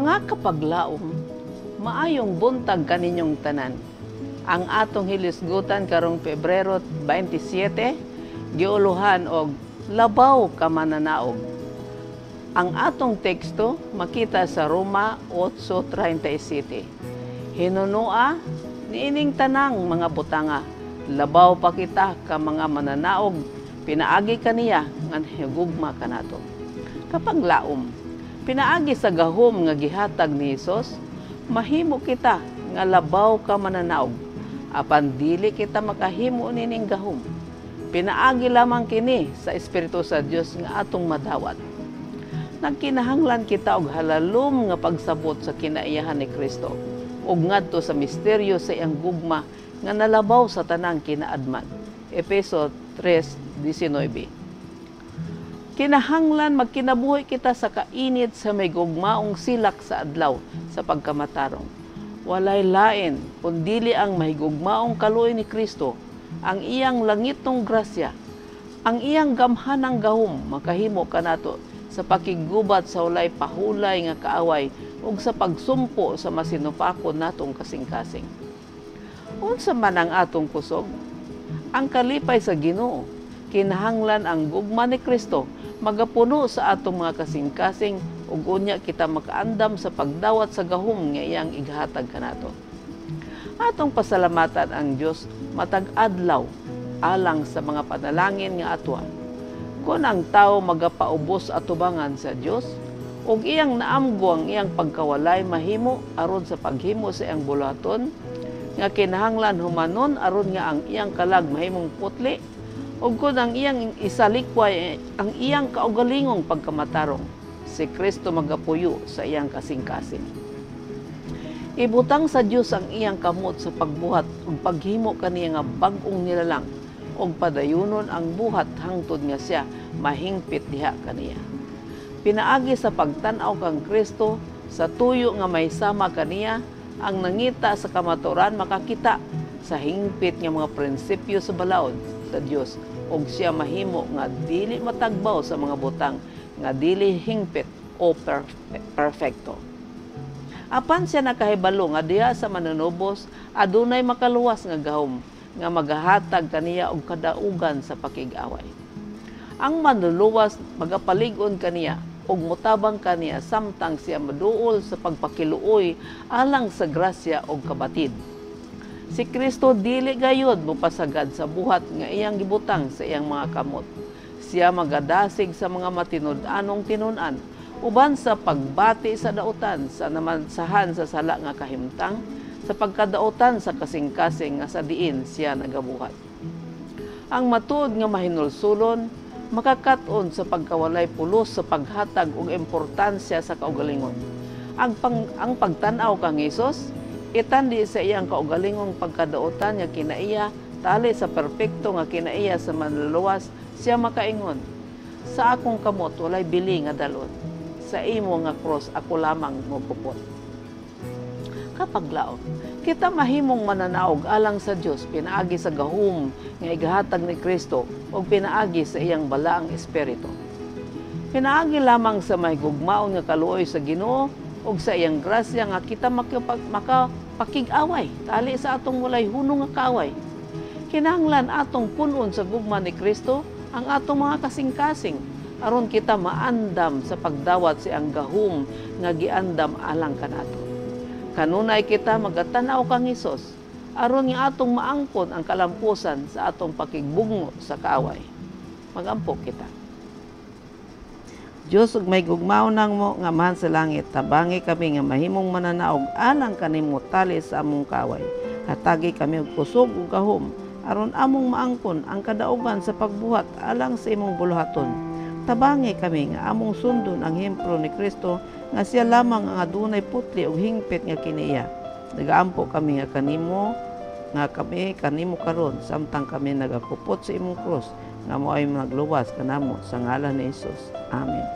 Mga kapaglaom, maayong buntag kaninyong tanan. Ang atong hilisgutan karong Pebrero 27, giuluhan og labaw ka mananaog. Ang atong teksto makita sa Roma 8:37. Hinunua niining tanang mga butanga, labaw pa kita ka mga mananaog, pinaagi kaniya nga higugma kanato. Kapag laom, pinaagi sa gahom nga gihatag ni Hesus, mahimo kita nga labaw ka mananaog, apan dili kita makahimo nining gahom. Pinaagi lamang kini sa Espiritu sa Dios nga atong madawat. Nagkinahanglan kita og halalom nga pagsabot sa kinaiyahan ni Kristo ug ngadto sa misteryo sa iyang gugma nga nalabaw sa tanang kinaadman. Efeso 3:19. Kinahanglan magkinabuhi kita sa kainit sa may gugmaong silak sa adlaw sa pagkamatarong. Walay lain kundili ang mahigugmaong kaluoy ni Kristo, ang iyang langitong grasya, ang iyang gamhanang gahom makahimo kanato sa pakigubat sa walay pahulay nga kaaway ug sa pagsumpo sa masinupakon natong kasing-kasing. Unsa man ang atong kusog? Ang kalipay sa Ginoo, kinahanglan ang gugma ni Kristo magapuno sa atong mga kasing-kasing ug unya kita makaandam sa pagdawat sa gahom nga iyang ighatag kanato. Atong pasalamatan ang Dios matag adlaw alang sa mga panalangin nga atwa. Kung ang tao magapaubos atubangan sa Dios ug iyang naamgo ang iyang pagkawalay mahimo aron sa paghimo sa iyang bulaton nga kinahanglan humanon aron nga ang iyang kalag mahimong putli ug kung ang iyang isalikway ang iyang kaugalingong pagkamatarong, si Kristo magapuyo sa iyang kasing-kasing. Ibutang sa Dios ang iyang kamot sa pagbuhat ug paghimo kaniya nga bag-ong nilalang ug padayunon ang buhat hangtod nga siya mahingpit diha kaniya. Pinaagi sa pagtan-aw kang Kristo sa tuyo nga may sama kaniya, ang nangita sa kamaturan makakita sa hingpit nga mga prinsipyo sa balaod sa Dios ug siya mahimo nga dili matagbaw sa mga butang nga dili hingpit o perfecto. Apan siya nakahibalo nga diha sa manunubos adunay makaluwas nga gahom nga magahatag kaniya og kadaugan sa pakig-away. Ang manluluwas magapalig-on kaniya ug mutabang kaniya samtang siya maduol sa pagpakiluoy alang sa grasya ug kabatid. Si Kristo dili gayud mopasagad sa buhat nga iyang gibutang sa iyang mga kamot. Siya magadasig sa mga matinud-anong tinun-an uban sa pagbati sa dautan sa namansahan sa sala nga kahimtang, sa pagkadautan sa kasing-kasing nga sa diin siya nagabuhat. Ang matuod nga mahinulsulon makakat-on sa pagkawalay pulos sa paghatag og importansya sa kaugalingon. Ang pagtan-aw kang Hesus itandi sa iyang kaugalingong pagkadautan nga kinaiya tali sa perpekto nga kinaiya sa manluluwas siya makaingon, sa akong kamot walay bili nga dalon, sa imo nga cross ako lamang mogupot. Kapag laom, kita mahimong mananaog alang sa Dios pinaagi sa gahom nga igahatag ni Kristo ug pinaagi sa iyang balaang espiritu. Pinaagi lamang sa may gugmaon nga kaluoy sa Ginoo ug sa iyang grasya nga kita makapakig-away tali sa atong walay hunong nga kaaway. Kinahanglan atong punon sa gugma ni Kristo ang atong mga kasing-kasing aron kita maandam sa pagdawat sa iyang gahom nga giandam alang kanato. Kanunay kita magatanaw kang Hesus aron nga atong maangkon ang kalampusan sa atong pakigbugno sa kaaway. Magampo kita. Diyos ug may gugmaon nang mo nga man sa langit, tabangi kami nga mahimong mananaog alang kanimo tali sa among kaaway. Hatagi kami og kusog ug gahom aron among maangkon ang kadaugan sa pagbuhat alang sa imong buluhaton. Tabangi kami nga among sundon ang hemplo ni Kristo nga siya lamang ang adunay putli ug hingpit nga kiniya. Nagaampo kami nga kami kanimo karon samtang kami nagakupot sa imong krus nga moay nagluwas kanamo sa ngalan ni Hesus. Amen.